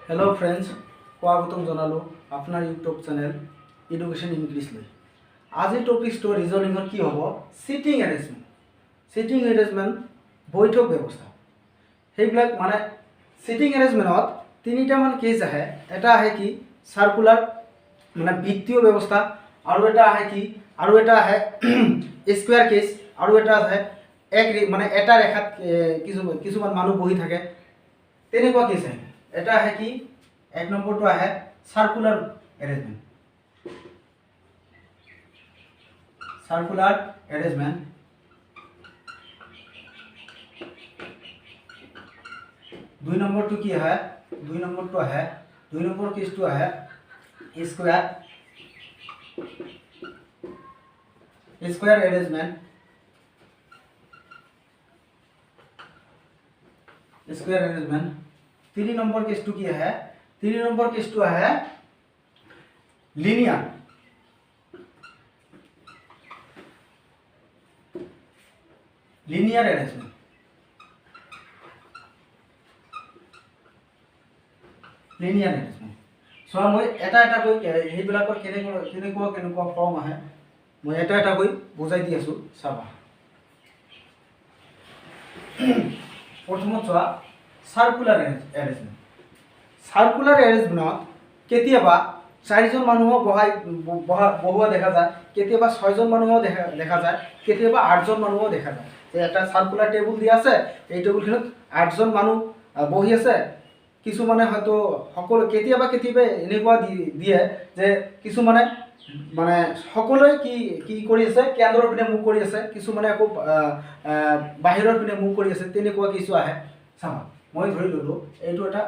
Hello friends, स्वागतम জানালো আপনাৰ ইউটিউব চ্যানেল এডুকেশন ইংলিশ লৈ। আজি টপিকটো ৰিজনিংৰ কি হ'ব? Sitting arrangement. সিটিং এৰেঞ্জমেণ্ট বৈঠক ব্যৱস্থা। সেইবিলাক মানে সিটিং এৰেঞ্জমেণ্টত তিনিটামান কেছ আহে। এটা আহে কি সাৰ্কুলাৰ মানে বৃত্তীয় ব্যৱস্থা, আৰু এটা আহে কি আৰু এটা আহে স্কোয়াৰ কেছ, আৰু এটা আহে এক মানে এটা ৰেখাত কিছুমান মানুহ বহি থাকে তেনেকুৱা কেছ আহে। এটা है कि एक नम्बर तो है सार्कुलर अरेंजमेंट। सार्कुलर अरेंजमेंट दुई नम्बर तो की है दुई नम्बर तो है दुई नम्बर केस तो है square square arrangement. Square arrangement तीन नम्बर केस टू क्या है? तीन नम्बर केस टू है linear linear arrangement. Linear arrangement so मैं এটা এটা কৈ সেইবিলাকৰ কেনেকুৱা ফৰ্ম আহে মই এটা এটা কৈ বুজাই দি আছো চাবা। প্ৰথমত চোৱা সাৰ্কুলাৰ এৰেঞ্জমেন্ট। সাৰ্কুলাৰ এৰেঞ্জমেন্টত কেতিয়াবা চাৰিজন মানুহ বহোৱা দেখা যায়, কেতিয়াবা ছয়জন মানুহ দেখা যায়, কেতিয়াবা আঠজন মানুহ দেখা যায়। যে এটা সার্কুলার টেবুল দিয়া আছে, এই টেবুলখনত আঠজন মানুহ বহি আছে। কিছুমানে হয়তো সকলো কেতিয়াবা এনেকুৱা দিয়ে যে কিছুমানে মানে সকলোৱে কি কৰি আছে কেন্দ্ৰৰ পিনে মুখ কৰি আছে, কিছুমানে আকৌ বাহিৰৰ পিনে মুখ কৰি আছে, তেনেকুৱা কিছু আহে। চাবা মই ধৰি ললো এইটো এটা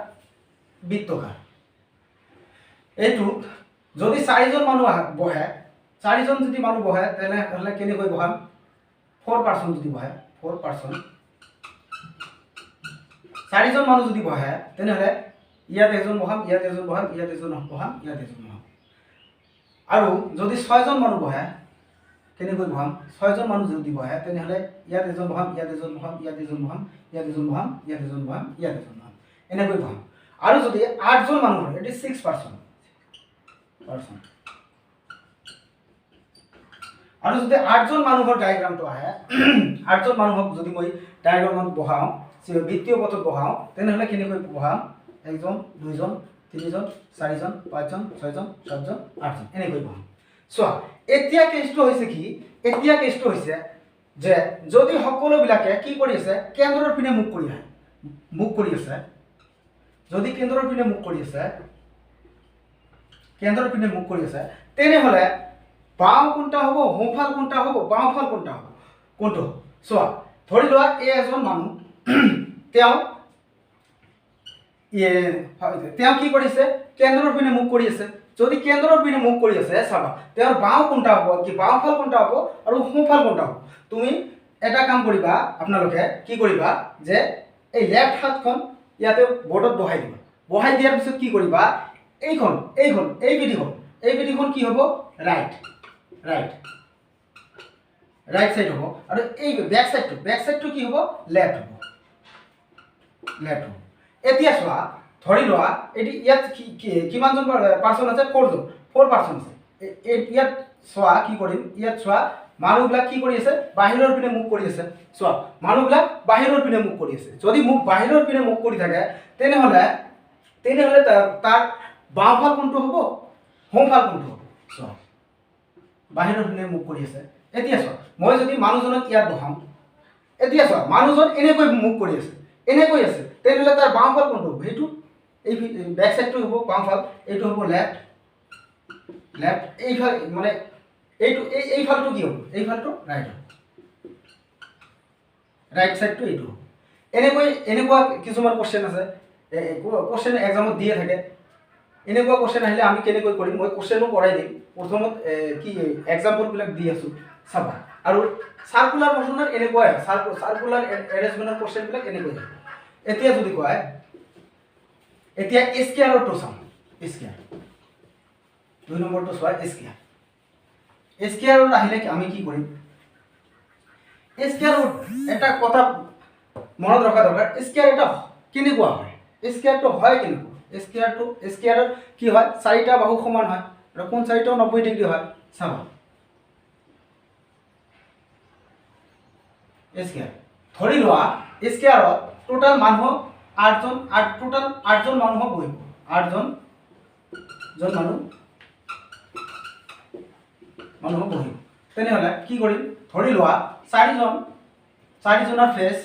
বৃত্তকাৰ। এইটো যদি চাৰিজন মানুহ বহে, চাৰিজন যদি মানুহ বহে তেনেহ'লে কেনেকৈ বহাম? 4 পাৰ্চন যদি বহে 4 পাৰ্চন চাৰিজন মানুহ যদি বহে তেনেহ'লে ইয়াত এজন বহাম, ইয়াত এজন বহাম, ইয়াত এজন বহাম, ইয়াত এজন বহাম। আৰু যদি ছয়জন মানুহ বহে কেনেকৈ বহাম? ছয়জন মানুহ যদি বহে তেনেহ'লে ইয়াত এজন বহাম, ইয়াত এজন বহাম, ইয়াত এজন বহাম, ইয়াত এজন বহাম, ইয়াত এজন বহাম, ইয়াত এজন বহাম, এনেকৈ বহাম। আৰু যদি আঠজন মানুহ হয় এটি 6 পাৰ্চন। আৰু যদি আঠজন মানুহৰ ডায়েগ্ৰামটো আহে, আঠজন মানুহক যদি মই ডায়েগ্ৰামত বহাওঁ, বৃত্তীয় পথত বহাওঁ তেনেহ'লে কেনেকৈ বহাম? একজন, দুইজন, তিনিজন, চাৰিজন, পাঁচজন, ছয়জন, সাতজন, আঠজন, এনেকৈ বহাম। চোৱা এতিয়া কেছটো হৈছে কি? এতিয়া কেছটো হৈছে যে যদি সকলোবিলাকে কি কৰি আছে কেন্দ্ৰৰ পিনে মুখ কৰি আছে, যদি কেন্দ্ৰৰ পিনে মুখ কৰি আছে, কেন্দ্ৰৰ পিনে মুখ কৰি আছে তেনেহ'লে বাওঁ কোনটা হ'ব, সোঁফাল কোনটা হ'ব, বাওঁফাল কোনটা হ'ব, কোনটো হ'ব? চোৱা ধৰি লোৱা এই এজন মানুহ তেওঁ কি কৰিছে কেন্দ্ৰৰ পিনে মুখ কৰি আছে। যদি কেন্দ্ৰৰ পিনে মুখ কৰি আছে চাবা তেওঁৰ বাওঁ কোনটা হ'ব, কি বাওঁফাল কোনটা হ'ব আৰু সোঁফাল কোনটা হ'ব। তুমি এটা কাম কৰিবা, আপোনালোকে কি কৰিবা যে এই লেফ্ট হাতখন ইয়াতে বৰ্ডত বহাই দিবা। বহাই দিয়াৰ পিছত কি কৰিবা এই পিঠিখন কি হ'ব? ৰাইট সাইড হ'ব। আৰু এই বেক সাইডটো কি হ'ব? লেফ্ট হ'ব। এতিয়া চোৱা ধৰি লোৱা এটি ইয়াত কিমানজন পাৰ্চন আছে? 4 পাৰ্চন আছে। ইয়াত চোৱা কি কৰিম, ইয়াত চোৱা মানুহবিলাক কি কৰি আছে বাহিৰৰ পিনে মুখ কৰি আছে। চোৱা মানুহবিলাক বাহিৰৰ পিনে মুখ কৰি আছে। যদি বাহিৰৰ পিনে মুখ কৰি থাকে তেনেহ'লে তাৰ বাওঁফাল কোনটো হ'ব, সোঁফাল কোনটো হ'ব? চোৱা বাহিৰৰ পিনে মুখ কৰি আছে। এতিয়া চোৱা মই যদি মানুহজনক ইয়াত বহাম, এতিয়া চোৱা মানুহজন এনেকৈ মুখ কৰি আছে, এনেকৈ আছে, তেনেহ'লে তাৰ বাওঁফাল কোনটো হ'ব? সেইটো এই বেক সাইডটো হ'ব বাওঁফাল, এইটো হ'ব লেফ্ট। এইফাল মানে এইফালটো কি হ'ব? এইফালটো ৰাইট হ'ব। ৰাইট সাইডটো এইটো হ'ব। এনেকুৱা কিছুমান কোৱেশ্চন আছে, কোৱেশ্চন এক্সামত দিয়ে থাকে। এনেকুৱা কোৱেশ্চন আহিলে আমি কেনেকৈ কৰিম? মই কোৱেশ্চনো কৰাই দিম। প্ৰথমত কি এক্সাম্পলবিলাক দি আছোঁ চাবা। আৰু সাৰ্কুলাৰ মোশ্যনৰ এনেকুৱাই সাৰ্কুলাৰ এৰেঞ্জমেণ্টৰ কোৱেশ্চনবিলাক এনেকৈ হয়। এতিয়া যদি কয় এতিয়া স্কেয়াৰটো চাওঁ। স্কেয়াৰ 2 নম্বৰটো চোৱা স্কেয়াৰত আহিলে আমি কি কৰিম? স্কেয়াৰত এটা কথা মনত ৰখা দৰকাৰ, স্কেয়াৰ এটা কেনেকুৱা হয়, স্কেয়াৰটো হয় কেনেকুৱা? স্কোয়াৰৰ কি হয় চাৰিটা বাহু সমান হয় আৰু কোন চাৰিটাও 90 ডিগ্ৰী হয় চাব স্কোয়াৰ ধৰি লোৱা স্কোয়াৰত টোটাল মানুহ 8জন টোটাল 8জন মানুহ বহিব 8জন মানুহ বহিব তেনেহ'লে কি কৰিম ধৰি লোৱা 4জনৰ ফেচ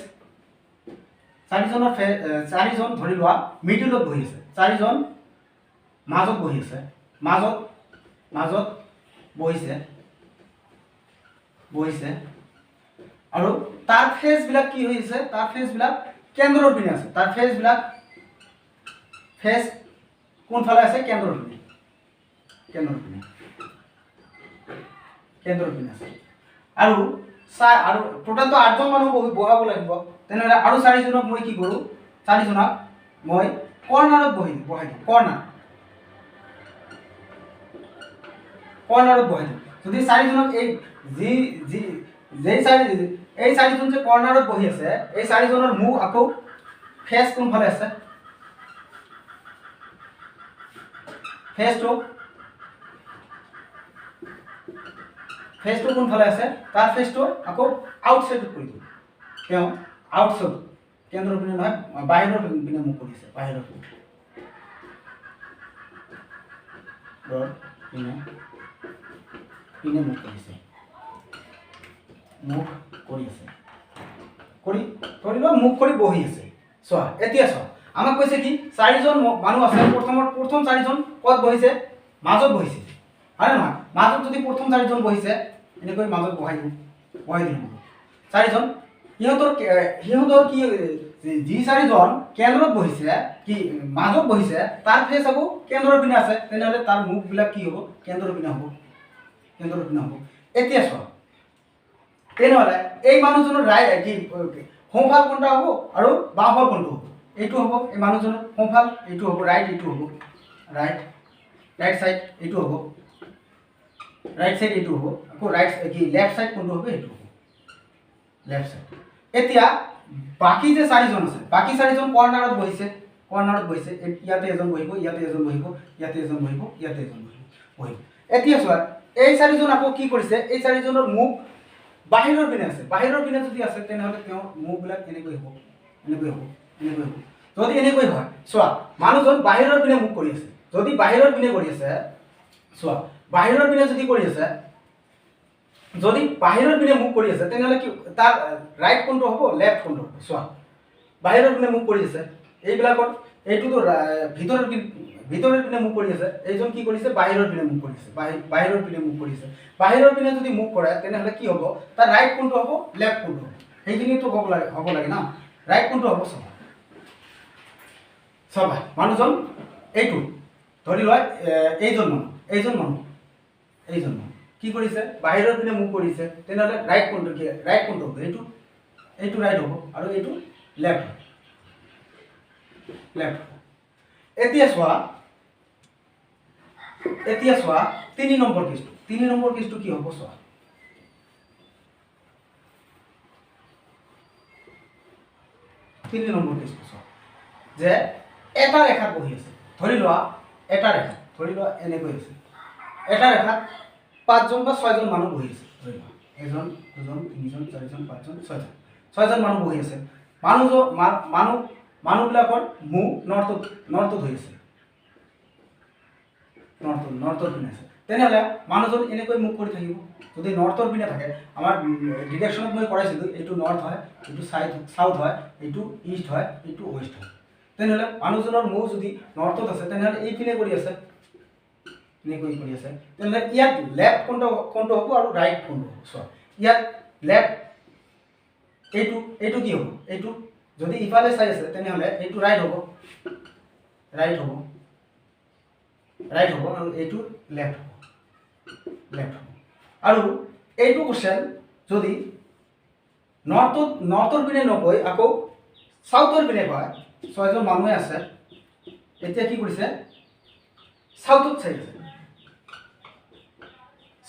4জন ধৰি লোৱা মিডিলত বহি আছে 4জন মাজত বহি আছে মাজত বহিছে আৰু তাৰ ফেচ বিলাক কি হৈছে তাৰ ফেচ বিলাক কেন্দ্ৰৰ পিনে আছে তাৰ ফেচ কোনফালে আছে কেন্দ্ৰৰ পিনে আছে আৰু টোটালটো 8জন মানুহ বহাব লাগিব তেনেহ'লে আৰু 4জনক মই কি কৰোঁ 4জনক মই কৰ্নাৰত বহাই দিওঁ কৰ্নাৰত বহাই দিওঁ যদি 4জনক এই এই 4জন যে কৰ্নাৰত বহি আছে এই 4জনৰ মুখ আকৌ ফেচ কোনফালে আছে ফেচটো কোনফালে আছে তাৰ ফেচটো আকৌ আউটসাইডত কৰি দিওঁ তেওঁ আউটসাইড কেন্দ্ৰৰ পিনে নহয় বাহিৰৰ পিনে মুখ কৰিছে বাহিৰৰ পিনে মুখ কৰি বহি আছে চোৱা এতিয়া চোৱা আমাক কৈছে কি 4জন মানুহ আছে প্ৰথম 4জন ক'ত বহিছে মাজত বহিছে হয় নে নহয় মাজত যদি প্ৰথম 4জন বহিছে এনেকৈ মাজত বহাই দিম 4জন সিহঁতৰ কি যি 4জন কেন্দ্ৰত বহিছে কি মাজত বহিছে তাৰ ফেচ আকৌ কেন্দ্ৰৰ পিনে আছে তেনেহ'লে তাৰ মুখবিলাক কি হ'ব কেন্দ্ৰৰ পিনে হ'ব এতিয়া চোৱা তেনেহ'লে এই মানুহজনৰ সোঁফাল কোনটা হ'ব আৰু বাওঁফাল কোনটো হ'ব এইটো হ'ব এই মানুহজনৰ সোঁফাল এইটো হ'ব এইটো হ'ব ৰাইট সাইড এইটো হ'ব রাইট সাইড এইটো হ'ব আকৌ লেফট সাইড কোনটো হ'ব এইটো হ'ব লেফট সাইড এতিয়া বাকি যে 4জন আছে বাকি 4জন কৰ্নাৰত বহিছে ইয়াতে এজন বহিব এতিয়া চোৱা এই 4জন আকৌ কি কৰিছে এই 4জনৰ মুখ বাহিৰৰ পিনে আছে যদি আছে তেনেহ'লে তেওঁৰ মুখবিলাক এনেকৈ হ'ব যদি এনেকৈ হয় চোৱা মানুহজন বাহিৰৰ পিনে মুখ কৰি আছে যদি বাহিৰৰ পিনে কৰি আছে চোৱা বাহিৰৰ পিনে যদি কৰি আছে যদি বাহিৰৰ পিনে মুখ কৰি আছে তেনেহ'লে কি তাৰ ৰাইট কোনটো হ'ব লেফট কোনটো হ'ব চোৱা বাহিৰৰ পিনে মুখ কৰি আছে এইবিলাকত এইটোতো ভিতৰৰ পিনে মুখ কৰি আছে এইজন কি কৰিছে বাহিৰৰ পিনে মুখ কৰিছে বাহিৰৰ পিনে যদি মুখ কৰে তেনেহ'লে কি হ'ব তাৰ ৰাইট কোনটো হ'ব লেফট কোনটো হ'ব সেইখিনিতো হ'ব লাগে না ৰাইট কোনটো হ'ব চাবা মানুহজন এইটো ধৰি লোৱা এইজন মানুহ কি কৰিছে বাহিৰৰ পিনে মুখ কৰিছে তেনেহ'লে ৰাইট কোনটো হ'ব এইটো ৰাইট হ'ব আৰু এইটো লেফট এতিয়া চোৱা 3 নম্বৰ কেছটো কি হ'ব চোৱা 3 নম্বৰ কেছটো চোৱা যে এটা ৰেখাত বহি আছে ধৰি লোৱা এনেকৈ আছে এটা ৰেখাত 5জন বা 6জন মানুহ বহি আছে ধৰি লোৱা 1 2 3 4 5 6জন মানুহ বহি আছে মানুহবিলাকৰ মুখ নৰ্থত হৈ আছে নৰ্থৰ পিনে আছে তেনেহ'লে মানুহজন এনেকৈ মুখ কৰি থাকিব যদি নৰ্থৰ পিনে থাকে আমাৰ ডিৰেকশ্যনত মই কৰাইছিলোঁ এইটো নৰ্থ হয় এইটো চাউথ হয় এইটো ইষ্ট হয় এইটো ৱেষ্ট হয় তেনেহ'লে মানুহজনৰ মুখ যদি নৰ্থত আছে তেনেহ'লে এইপিনে কৰি আছে এনেকৈ কৰি আছে তেনেহ'লে ইয়াত লেফট কোনটো হ'ব আৰু ৰাইট কোনটো হ'ব চোৱা ইয়াত লেফট এইটো কি হ'ব এইটো যদি ইফালে চাই আছে তেনেহ'লে এইটো ৰাইট হ'ব আৰু এইটো লেফট হ'ব আৰু এইটো কোৱেশ্চন যদি নৰ্থৰ পিনে নকৈ আকৌ চাউথৰ পিনে কয় 6জন মানুহে আছে এতিয়া কি কৰিছে সাউথত চাই আছে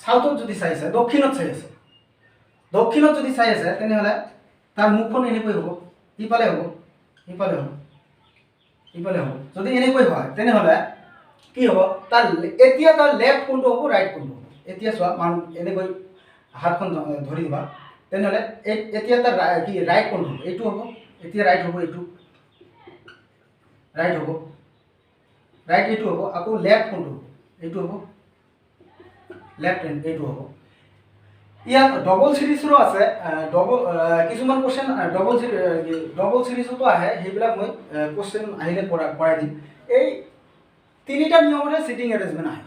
সাউথত যদি চাই আছে দক্ষিণত যদি চাই আছে তেনেহ'লে তাৰ মুখখন এনেকৈ হ'ব ইফালে হ'ব ইফালে হ'ব। যদি এনেকৈ হয় তেনেহ'লে কি হ'ব, তাৰ এতিয়া তাৰ লেফ্ট কোনটো হ'ব, ৰাইট কোনটো হ'ব। এতিয়া চোৱা, মানুহ এনেকৈ হাতখন ধৰি দিবা, তেনেহ'লে এতিয়া তাৰ কি ৰাইট কোনটো হ'ব, এইটো হ'ব। এতিয়া ৰাইট হ'ব, এইটো ৰাইট হ'ব, ৰাইট এইটো হ'ব। আকৌ লেফ্ট কোনটো হ'ব, এইটো হ'ব, লেফ্ট এইটো হ'ব। ইয়াত ডবল চিৰিজৰো আছে, কিছুমান কুৱেশ্যন ডবল চিৰিজতো আহে, সেইবিলাক মই কুৱেশ্যন আহিলে কৰাই দিম। এই তিনিটা নিয়মতে চিটিং এৰেঞ্জমেণ্ট আহে।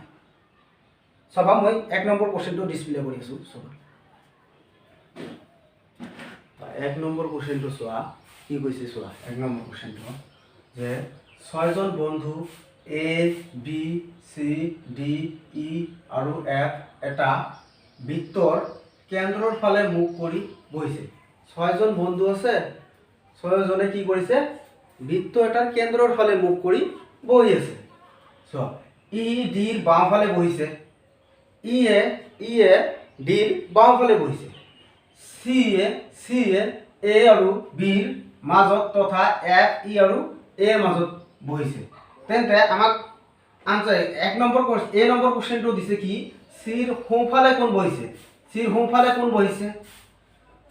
চাবা, মই 1 নম্বৰ কুৱেশ্যনটো ডিছপ্লে কৰি আছোঁ। চাবা 1 নম্বৰ কুৱেশ্যনটো চোৱা, কি কৈছে চোৱা। 1 নম্বৰ কুৱেশ্যনটো যে 6জন বন্ধু এ, বি, চি, ডি, ই আৰু এফ এটা বৃত্তৰ কেন্দ্ৰৰ ফালে মুখ কৰি বহিছে। 6জন বন্ধু আছে, 6জনে কি কৰিছে, বৃত্ত এটাৰ কেন্দ্ৰৰ ফালে মুখ কৰি বহি আছে। চোৱা, ই ডিৰ বাওঁফালে বহিছে, ইয়ে ডিৰ বাওঁফালে বহিছে, চিয়ে এ আৰু বিৰ মাজত তথা এফ ই আৰু এৰ মাজত বহিছে। তেন্তে আমাক আনচাৰ 1 নম্বৰ এ নম্বৰ কুৱেশ্যনটো দিছে কি, চিৰ সোঁফালে কোন বহিছে, চিৰ সোঁফালে কোন বহিছে।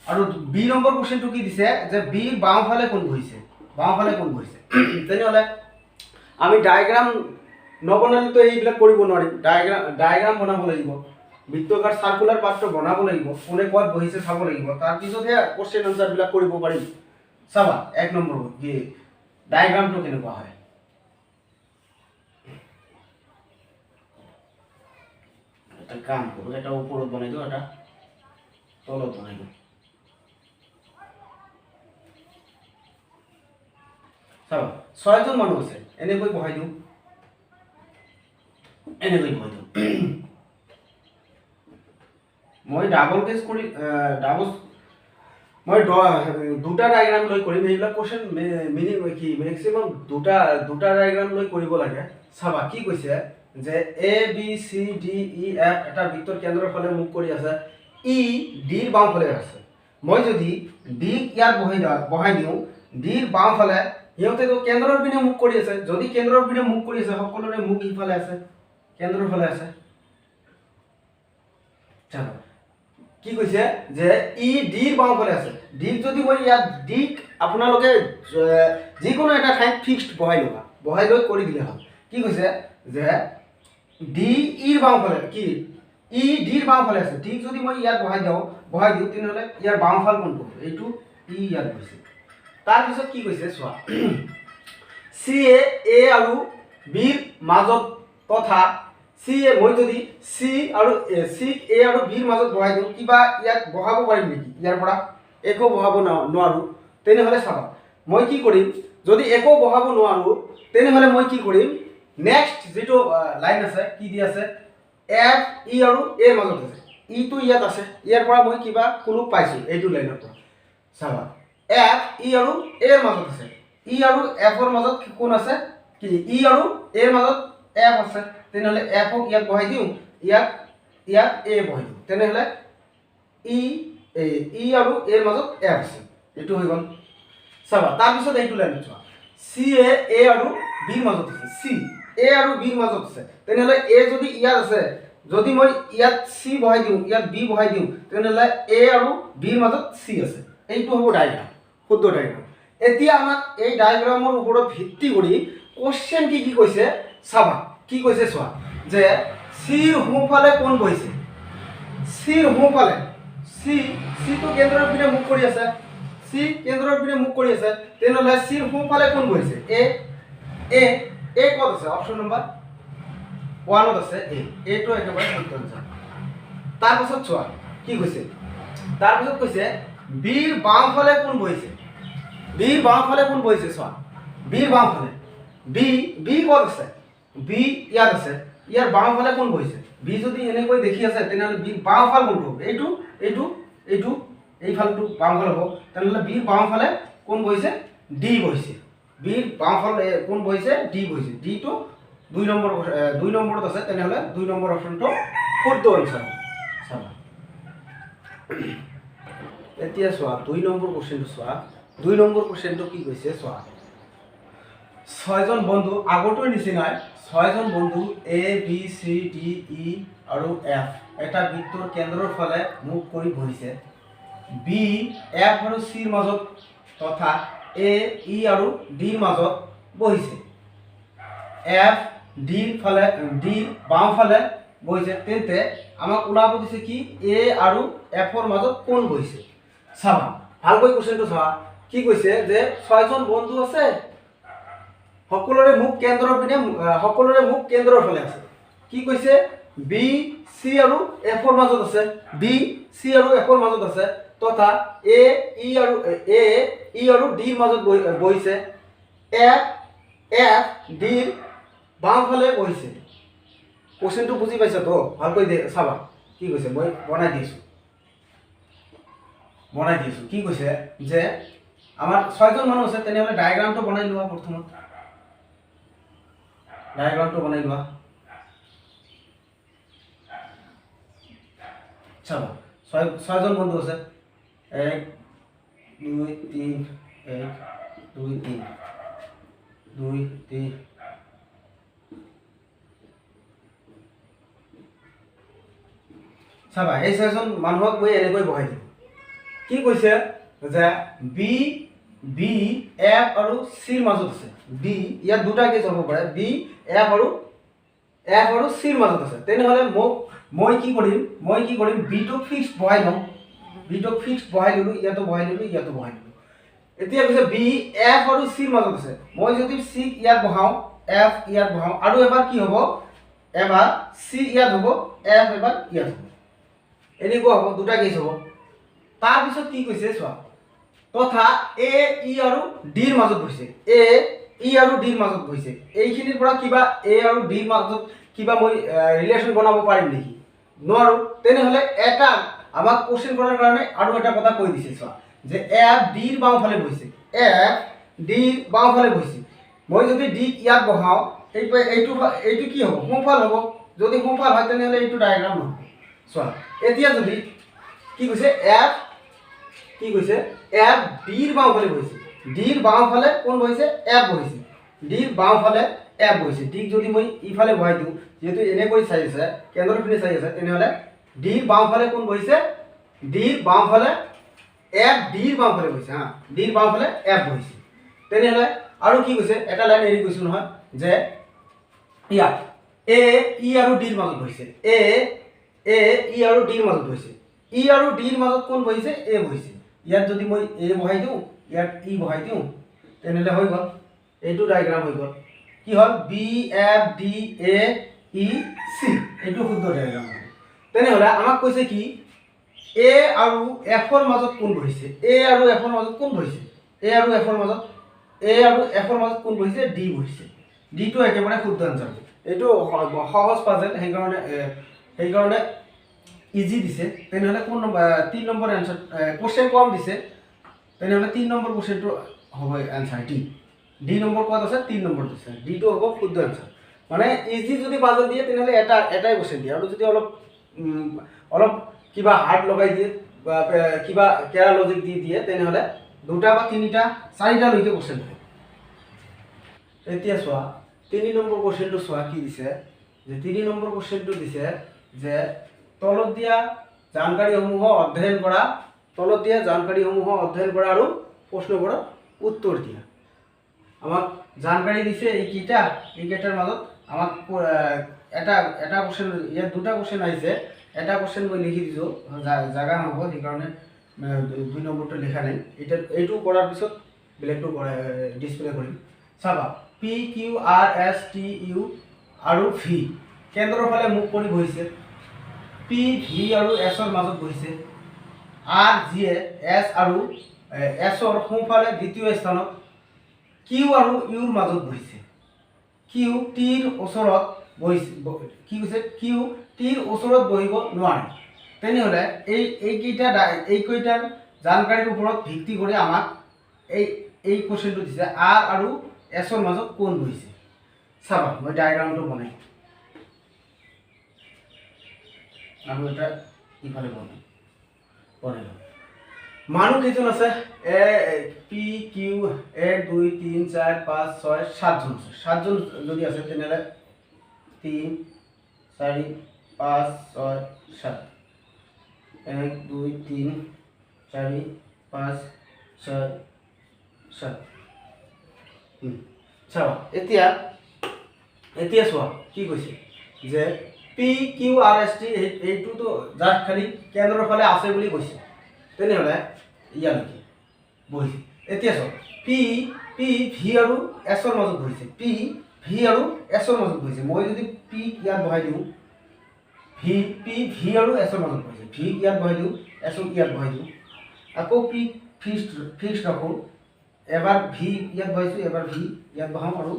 আৰু বি নম্বৰ কুৱেশ্যনটো কি দিছে, যে বিৰ বাওঁফালে কোন বহিছে, বাওঁফালে কোন বহিছে। তেনেহ'লে আমি ডায়েগ্ৰাম নবনালেতো এইবিলাক কৰিব নোৱাৰিম। ডায়েগ্ৰাম বনাব লাগিব, বৃত্তাকাৰ চাৰ্কুলাৰ পাত্ৰ বনাব লাগিব, কোনে ক'ত বহিছে চাব লাগিব, তাৰপিছতহে কুৱেশ্যন আনচাৰবিলাক কৰিব পাৰিম। চাবা 1 নম্বৰ কি ডায়েগ্ৰামটো কেনেকুৱা হয়। এটা কাম কৰোঁ, এটা ওপৰত বনাই দিওঁ, এটা তলত বনাই দিওঁ। চাবা, 6জন মানুহ আছে, এনেকৈ বহাই দিওঁ, এনেকৈ বহাই দিওঁ। মই ডাবল কেছ কৰি মই দুটা ডায়েগ্ৰাম লৈ কৰিম। সেইবিলাক কুৱেশ্যন মেক্সিমাম দুটা ডায়েগ্ৰাম লৈ কৰিব লাগে। চাবা, কি কৈছে যে A B C D E F এটা বৃত্তৰ কেন্দ্ৰৰ ফালে মুখ কৰি আছে, ই ডিৰ বাওঁফালে আছে। মই যদি ডিক ইয়াত বহাই দিওঁ, ডিৰ বাওঁফালে, সিহঁতেতো কেন্দ্ৰৰ পিনে মুখ কৰি আছে। যদি কেন্দ্ৰৰ পিনে মুখ কৰি আছে, সকলোৰে মুখ ইফালে আছে, কেন্দ্ৰৰ ফালে আছে। চাবা, কি কৈছে যে ই ডিৰ বাওঁফালে আছে। ডিক যদি মই ইয়াত ডিক আপোনালোকে যিকোনো এটা ঠাইত ফিক্সড বহাই ল'বা, বহাই লৈ কৰি দিলে হ'ল। কি কৈছে যে ডি ইৰ বাওঁফালে, কি ই ডিৰ বাওঁফালে আছে। ডিক যদি মই ইয়াত বহাই দিওঁ, তেনেহ'লে ইয়াৰ বাওঁফাল কোনটো, এইটো ই ইয়াত গৈছে। তাৰপিছত কি কৈছে চোৱা, চি এ আৰু বিৰ মাজত তথা মই যদি চিক এ আৰু বিৰ মাজত বহাই দিওঁ, কিবা ইয়াত বহাব পাৰিম নেকি, ইয়াৰ পৰা একো বহাব নোৱাৰোঁ। তেনেহ'লে চাবা, মই কি কৰিম, যদি একো বহাব নোৱাৰোঁ, তেনেহ'লে মই কি কৰিম, নেক্সট যিটো লাইন আছে, কি দি আছে, এফ ই আৰু এৰ মাজত আছে, ইটো ইয়াত আছে, ইয়াৰ পৰা মই কিবা কোনো পাইছোঁ, এইটো লাইনৰ পৰা। চাবা, এফ ই আৰু এৰ মাজত আছে, ই আৰু এফৰ মাজত কোন আছে, কি ই আৰু এৰ মাজত এফ আছে। তেনেহ'লে এফক ইয়াত বহাই দিওঁ, ইয়াত এ বহাই দিওঁ, তেনেহ'লে ই আৰু এৰ মাজত এফ আছে, এইটো হৈ গ'ল। চাবা, তাৰপিছত এইটো লাইনত চোৱা, চি এ আৰু বিৰ মাজত আছে, চি এ আৰু বিৰ মাজত আছে। তেনেহ'লে এ যদি ইয়াত আছে, যদি মই ইয়াত চি বহাই দিওঁ, ইয়াত বি বহাই দিওঁ, তেনেহ'লে এ আৰু বিৰ মাজত চি আছে। এইটো হ'ব ডায়েগ্ৰাম, শুদ্ধ ডায়েগ্ৰাম। এতিয়া আমাক এই ডায়েগ্ৰামৰ ওপৰত ভিত্তি কৰি কুৱেশ্যন কি কৈছে চাবা, কি কৈছে চোৱা, যে চিৰ সোঁফালে কোন বহিছে, চিৰ সোঁফালে, চিটো কেন্দ্ৰৰ পিনে মুখ কৰি আছে, চি কেন্দ্ৰৰ পিনে মুখ কৰি আছে। তেনেহ'লে চিৰ সোঁফালে কোন বহিছে, এ ক'ত আছে, অপশ্যন নম্বৰ 1ত আছে, এইটো একেবাৰে শুদ্ধ আনচাৰ। তাৰপাছত চোৱা, কি কৈছে, তাৰপিছত কৈছে বিৰ বাওঁফালে কোন বহিছে, বিৰ বাওঁফালে কোন বহিছে। চোৱা, বিৰ বাওঁফালে, বি ক'ত আছে, বি ইয়াত আছে, ইয়াৰ বাওঁফালে কোন বহিছে, বি যদি এনেকৈ দেখি আছে, তেনেহ'লে বিৰ বাওঁফাল কোনটো হ'ব, এইটো এইফালটো বাওঁফাল হ'ব। তেনেহ'লে বিৰ বাওঁফালে কোন বহিছে, ডি বহিছে, বিৰ বাওঁফালে কোন বহিছে, ডি বহিছে। ডিটো 2 নম্বৰত আছে, তেনেহ'লে 2 নম্বৰ অপশ্যনটো শুদ্ধ আনচাৰ। চাবা, এতিয়া চোৱা 2 নম্বৰ কুৱেশ্যনটো চোৱা, 2 নম্বৰ কুৱেশ্যনটো কি কৈছে চোৱা, ছয়জন বন্ধু আগৰটোৰ নিচিনাই ছয়জন বন্ধু এ বি চি ডি ই আৰু এফ এটা বৃত্তৰ কেন্দ্ৰৰ ফালে মুখ কৰি বহিছে। বি এফ আৰু চিৰ মাজত তথা এ ই আৰু ডিৰ মাজত বহিছে। এফ ডিৰ বাওঁফালে বহিছে। তেন্তে আমাক ওলাব দিছে কি এ আৰু এফৰ মাজত কোন বহিছে। চাবা ভালকৈ কোৱেশ্যনটো চাবা কি কৈছে যে ছয়জন বন্ধু আছে, সকলোৰে মুখ কেন্দ্ৰৰ ফালে আছে। কি কৈছে বি চি আৰু এফৰ মাজত আছে, বি চি আৰু এফৰ মাজত আছে তথা এ ই আৰু ডিৰ মাজত বহিছে। এফ ডিৰ বাওঁফালে বহিছে। কোৱেশ্যনটো বুজি পাইছা তো? ভালকৈ চাবা কি কৈছে, মই বনাই দিছোঁ কি কৈছে যে আমাৰ ছয়জন মানুহ আছে, তেনেহ'লে ডায়েগ্ৰামটো বনাই লোৱা। প্ৰথমত ডায়েগ্ৰামটো বনাই লোৱা। চাবা ছয়জন বন্ধু আছে, 1 2 3 1 2 3 2 3 চাবা এই ছয়জন মানুহক মই এনেকৈ বহাই দিম। কি কৈছে যে বি এফ আৰু চিৰ মাজত আছে। বি ইয়াত দুটা কেছ হ'ব পাৰে, বি এফ আৰু চিৰ মাজত আছে। তেনেহ'লে মই কি কৰিম বিটোক ফিক্স বহাই ল'ম। ইয়াতো বহাই ল'লোঁ। এতিয়া কৈছে বি এফ আৰু চিৰ মাজত আছে। মই যদি চিক ইয়াত বহাওঁ, এফ ইয়াত বহাওঁ আৰু এবাৰ কি হ'ব, এবাৰ চি ইয়াত হ'ব, এফ এবাৰ ইয়াত হ'ব। এনেকুৱা হ'ব, দুটা কেছ হ'ব। তাৰপিছত কি কৈছে চোৱা, তথা এ ই আৰু ডিৰ মাজত বহিছে। এইখিনিৰ পৰা কিবা এ আৰু ডিৰ মাজত কিবা মই ৰিলেশ্যন বনাব পাৰিম নেকি? নোৱাৰোঁ। তেনেহ'লে এটা আমাক কোৱেশ্যন কৰাৰ কাৰণে আৰু এটা কথা কৈ দিছে চোৱা, যে এফ ডিৰ বাওঁফালে বহিছে। মই যদি ডিক ইয়াত বহাওঁ, এইটো কি হ'ব, সোঁফাল হ'ব। যদি সোঁফাল হয় তেনেহ'লে এইটো ডায়েগ্ৰাম নহ'ব। চোৱা এতিয়া যদি কি কৈছে এফ ডিৰ বাওঁফালে বহিছে। ডিৰ বাওঁফালে কোন বহিছে? এফ বহিছে। ডিক যদি মই ইফালে বহাই দিওঁ, যিহেতু এনেকৈ চাই আছে, কেন্দ্ৰৰ পিনে চাই আছে, তেনেহ'লে ডিৰ বাওঁফালে কোন বহিছে? ডিৰ বাওঁফালে এফ বহিছে। তেনেহ'লে আৰু কি কৈছে, এটা লাইন এৰি কৈছোঁ নহয়, যে ইয়াত এ ই আৰু ডিৰ মাজত বহিছে। ই আৰু ডিৰ মাজত কোন বহিছে? এ বহিছে। ইয়াত যদি মই এ বহাই দিওঁ, ইয়াত ই বহাই দিওঁ, তেনেহ'লে হৈ গ'ল, এইটো ডায়েগ্ৰাম হৈ গ'ল। কি হ'ল? B F D A E C, এইটো শুদ্ধ ডায়েগ্ৰাম হ'ল। তেনেহ'লে আমাক কৈছে কি এ আৰু এফৰ মাজত কোন বহিছে? এ আৰু এফৰ মাজত কোন বহিছে? ডি বহিছে। ডিটো একেবাৰে শুদ্ধ এনচাৰ। এইটো সহজ পাজেল, সেইকাৰণে ইজি দিছে। তেনেহ'লে কোন নম্বৰ 3 নম্বৰ এনচাৰ, কোৱেশ্যন কম দিছে, তেনেহ'লে 3 নম্বৰ কোৱেশ্যনটো হ'ব এনচাৰ ডি নম্বৰ ক'ত আছে? 3 নম্বৰত আছে। ডিটো হ'ব শুদ্ধ এনচাৰ। মানে ইজি যদি পাজেল দিয়ে তেনেহ'লে এটাই কোৱেশ্যন দিয়ে, আৰু যদি অলপ কিবা হাৰ্ড লগাই দিয়ে বা কিবা কেৰা লজিক দি দিয়ে, তেনেহ'লে 2টা বা 3টা 4টালৈকে কোৱেশ্যন থাকে। এতিয়া চোৱা 3 নম্বৰ কোৱেশ্যনটো চোৱা কি দিছে, যে 3 নম্বৰ কোৱেশ্যনটো দিছে যে তলত দিয়া জানকাৰীসমূহ অধ্যয়ন কৰা আৰু প্ৰশ্নবোৰৰ উত্তৰ দিয়া। আমাক জানকাৰী দিছে এইকেইটাৰ মাজত আমাক এটা কোৱেশ্যন, ইয়াত 2টা কোৱেশ্যন আহিছে। এটা কোৱেশ্যন মই লিখি দিছোঁ, জাগা নহ'ব, সেইকাৰণে 2 নম্বৰটো লিখা নাই। এইটো কৰাৰ পিছত বেলেগটো ডিছপ্লে কৰিম। চাবা P Q R S T U আৰু ভি কেন্দ্ৰৰ ফালে মুখ কৰি বহিছে। পি ভি আৰু এছৰ মাজত বহিছে। আৰ যিয়ে এছ আৰু এছৰ সোঁফালে দ্বিতীয় স্থানত। কিউ আৰু ইউৰ মাজত বহিছে। কিউ টিৰ ওচৰত বহিব নোৱাৰে। তেনেহ'লে এইকেইটাৰ জানকাৰীৰ ওপৰত ভিত্তি কৰি আমাক এই কোৱেশ্যনটো দিছে, আৰ আৰু এছৰ মাজত কোন বহিছে। চাবা মই ডায়েগ্ৰামটো বনাই আৰু এটা ইফালে বনাই লওঁ। মানুহ কেইজন আছে পি কিউ 1 2 3 4 5 6 7জন আছে। 7জন যদি আছে তেনেহ'লে 3 4 5 6 7 1 2 3 4 5 6 7 চাবা এতিয়া চোৱা কি কৈছে যে P Q R S T এইটোতো জাষ্ট খালি কেন্দ্ৰৰ ফালে আছে বুলি কৈছে। তেনেহ'লে ইয়ালৈকে বহিছে। এতিয়া চাওক পি ভি আৰু এছৰ মাজত বহিছে। পি ভি আৰু এছৰ মাজত বহিছে। মই যদি পি ইয়াত বহাই দিওঁ, পি ভি আৰু এছৰ মাজত বহিছে। ভি ইয়াত বহাই দিওঁ, এছক ইয়াত বহাই দিওঁ, আকৌ পি ফিক্সড ৰাখোঁ। এবাৰ ভি ইয়াত বহাইছোঁ, এবাৰ ভি ইয়াত বহাম আৰু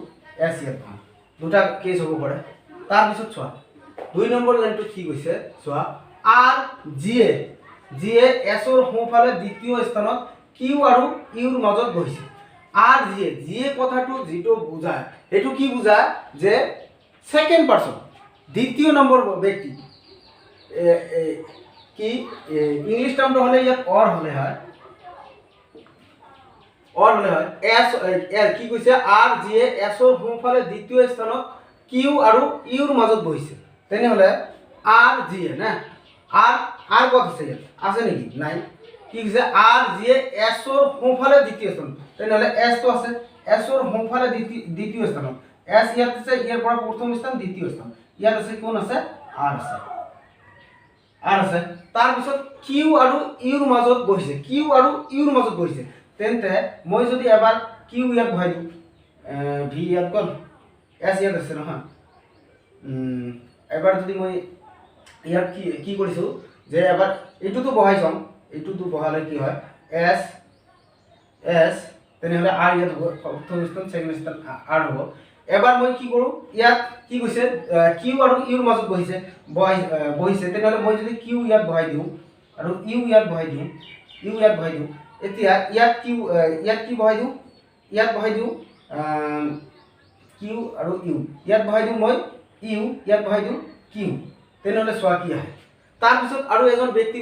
এছ ইয়াত বহাম। দুটা কেছ হ'ব পাৰে। তাৰপিছত চোৱা 2 নম্বৰ লাইনটোত কি কৈছে চোৱা, আৰ জিয়ে এছৰ সোঁফালে দ্বিতীয় স্থানত কিউ আৰু ইউৰ মাজত বহিছে। আৰ জিয়ে কথাটো যিটো বুজায় সেইটো কি বুজায় যে সেকেন্ড পাৰ্সন, দ্বিতীয় নম্বৰ ব্যক্তি। কি ইংলিছ টাৰ্মটো হ'লে ইয়াত অৰ হ'লে হয়, এছ কি কৈছে, আৰ জিয়ে এছৰ সোঁফালে দ্বিতীয় স্থানত কিউ আৰু ইউৰ মাজত বহিছে। তেনেহ'লে আৰ জিয়ে না আৰ ক'ত আছে, ইয়াত আছে নেকি? নাই। কি কৈছে, আৰ জিয়ে এছৰ সোঁফালে দ্বিতীয় স্থানত। তেনেহ'লে এছটো আছে, এছৰ সোঁফালে দ্বিতীয় স্থানত। এছ ইয়াত আছে, ইয়াৰ পৰা প্ৰথম স্থান দ্বিতীয় স্থান। ইয়াত আছে কোন আছে, আৰ আছে। তাৰপিছত কিউ আৰু ইউৰ মাজত বহিছে। তেন্তে মই যদি এবাৰ কিউ ইয়াত বহাই দিওঁ, ভি ইয়াত গ'ল, এছ ইয়াত আছে নহয়। এবাৰ যদি মই ইয়াত কি কৰিছোঁ যে এবাৰ এইটোতো বহাই যাম, এইটোতো বহালে কি হয়, এছ তেনেহ'লে আৰ ইয়াত হ'ব, প্ৰথম স্থান ছেকেণ্ড স্থান আৰ হ'ব। এবাৰ মই কি কৰোঁ, ইয়াত কি কৈছে, কিউ আৰু ইউৰ মাজত বহিছে। তেনেহ'লে মই যদি কিউ ইয়াত বহাই দিওঁ আৰু ইউ ইয়াত বহাই দিওঁ, এতিয়া ইয়াত কি বহাই দিওঁ, কিউ আৰু ইউ ইয়াত বহাই দিওঁ মই, ইউ ইয়াত বহাই দিওঁ কিউ। তেনেহ'লে চোৱা কি আহে। তাৰপিছত আৰু এজন ব্যক্তি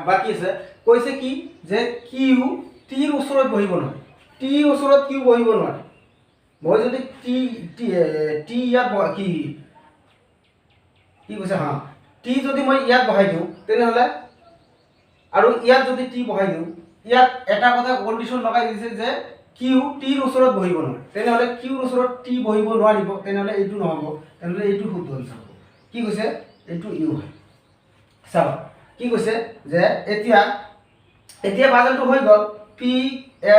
বাকী আছে, কৈছে কি যে কিউ টিৰ ওচৰত বহিব নোৱাৰে। টিৰ ওচৰত কিউ বহিব নোৱাৰে। মই যদি টি ইয়াত কি কৈছে, হা টি যদি মই ইয়াত বহাই দিওঁ তেনেহ'লে আৰু ইয়াত যদি টি বহাই দিওঁ, ইয়াত এটা কথা কণ্ডিশ্যন লগাই দিছে যে কিউ টিৰ ওচৰত বহিব নোৱাৰে। তেনেহ'লে কিউৰ ওচৰত টি বহিব নোৱাৰিব, তেনেহ'লে এইটো নহ'ব, তেনেহ'লে এইটো শুদ্ধ আনচাৰ হ'ব। কি কৈছে, এইটো ইউ হয়। চাবা কি কৈছে যে এতিয়া বাজেটটো হৈ গ'ল, P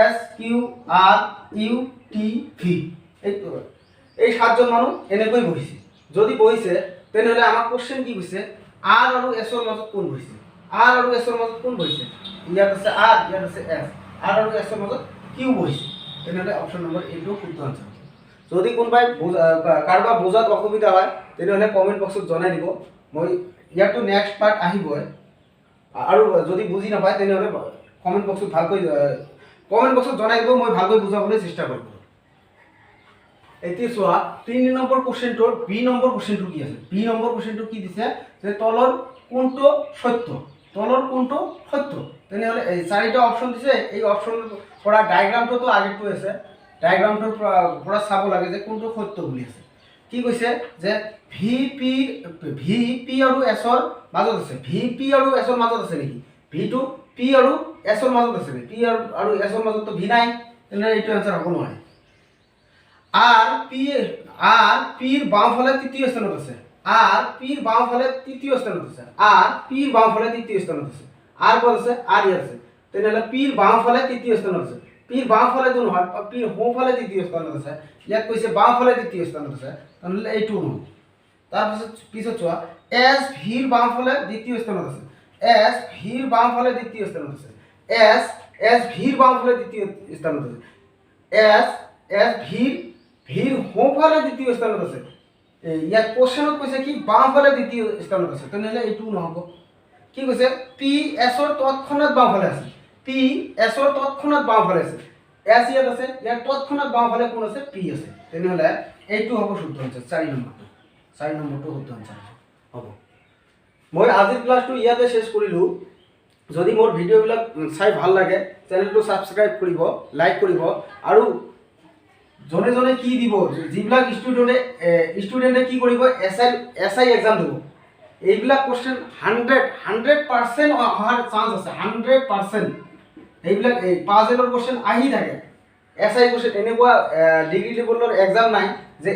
S Q R U T V. এই 7জন মানুহ এনেকৈ বহিছে। যদি বহিছে তেনেহ'লে আমাৰ কোশ্চেন কি কৈছে, আৰ আৰু এছৰ মাজত কোন বহিছে? ইয়াত আছে আৰ, ইয়াত আছে এছ। আৰ আৰু এছৰ মাজত কিউ বহিছে। তেনেহ'লে অপশ্যন নম্বৰ এইটো শুদ্ধ আনচাৰ হ'ব। যদি কোনোবাই কাৰোবাৰ বুজাত অসুবিধা হয় তেনেহ'লে কমেণ্ট বক্সত জনাই দিব। মই ইয়াতো নেক্সট পাৰ্ট আহিবই, আৰু যদি বুজি নাপায় তেনেহ'লে কমেণ্ট বক্সত জনাই দিব, মই ভালকৈ বুজাবলৈ চেষ্টা কৰিম। এতিয়া চোৱা 3 নম্বৰ কুৱেশ্যনটোৰ বি নম্বৰ কুৱেশ্যনটো কি আছে। বি নম্বৰ কুৱেশ্যনটো কি দিছে যে তলৰ কোনটো সত্য। তেনেহ'লে এই 4টা অপশ্যন দিছে। এই অপশ্যনৰ পৰা ডায়েগ্ৰামটোতো আগেটো আছে, ডায়েগ্ৰামটোৰ পৰা চাব লাগে যে কোনটো সত্য বুলি আছে। কি কৈছে যে ভি পি আৰু এছৰ মাজত আছে। নেকি? ভিটো পি আৰু এছৰ মাজত আছে নেকি? পি আৰু এছৰ মাজততো ভি নাই, তেনেহ'লে এইটো এনচাৰ হ'ব নোৱাৰে। আৰ পিৰ বাওঁফালে তৃতীয় স্থানত আছে। আৰ পিৰ বাওঁফালে তৃতীয় স্থানত আছে। আৰ ক'ত আছে? আৰ ইয়াত আছে। তেনেহ'লে পিৰ বাওঁফালে তৃতীয় স্থানত আছে। পিৰ বাওঁফালেতো নহয়, পিৰ সোঁফালে তৃতীয় স্থানত আছে। ইয়াত কৈছে বাওঁফালে তৃতীয় স্থানত আছে, তেনেহ'লে এইটো নহয়। পিছত চোৱা, এছ ভিৰ বাওঁফালে দ্বিতীয় স্থানত আছে। এছ ভিৰ বাওঁফালে দ্বিতীয় স্থানত আছে। ভিৰ সোঁফালে দ্বিতীয় স্থানত আছে। ইয়াত কোশ্চেনত কৈছে কি বাওঁফালে দ্বিতীয় স্থানত আছে, তেনেহ'লে এইটো নহ'ব। কি কৈছে, পি এছৰ তৎক্ষণাত বাওঁফালে আছে। এছ ইয়াত আছে, ইয়াৰ তৎক্ষণাত বাওঁফালে কোন আছে? পি আছে। তেনেহ'লে এইটো হ'ব শুদ্ধ আনচাৰ। 4 নম্বৰটো শুদ্ধ আনচাৰ হ'ব। মই আজিৰ ক্লাছটো ইয়াতে শেষ কৰিলোঁ। যদি মোৰ ভিডিঅ'বিলাক চাই ভাল লাগে চেনেলটো ছাবস্ক্ৰাইব কৰিব, লাইক কৰিব, আৰু জনে জনে কি দিব, যিবিলাক ষ্টুডেণ্টে কি কৰিব এছ আই এক্সাম দিব, এইবিলাক কুৱেশ্যন 100% অহাৰ চান্স আছে, 100%। এইবিলাক এই পাজেলৰ কুৱেশ্যন আহি থাকে, এছ আই কুৱেশ্যন। এনেকুৱা ডিগ্ৰী লেভেলৰ এক্সাম নাই যে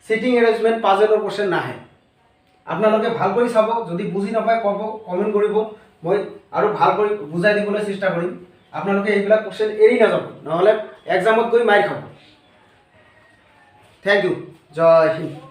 চিটিং এৰেঞ্জমেণ্ট পাজেলৰ কুৱেশ্যন নাহে। আপোনালোকে ভাল কৰি চাব, যদি বুজি নাপায় ক'ব, কমেণ্ট কৰিব, মই আৰু ভাল কৰি বুজাই দিবলৈ চেষ্টা কৰিম। আপোনালোকে এইবিলাক কুৱেশ্যন এৰি নাযাব, নহ'লে এক্সামত গৈ মাৰ খাব। থেংক ইউ, জয় হিন্দ।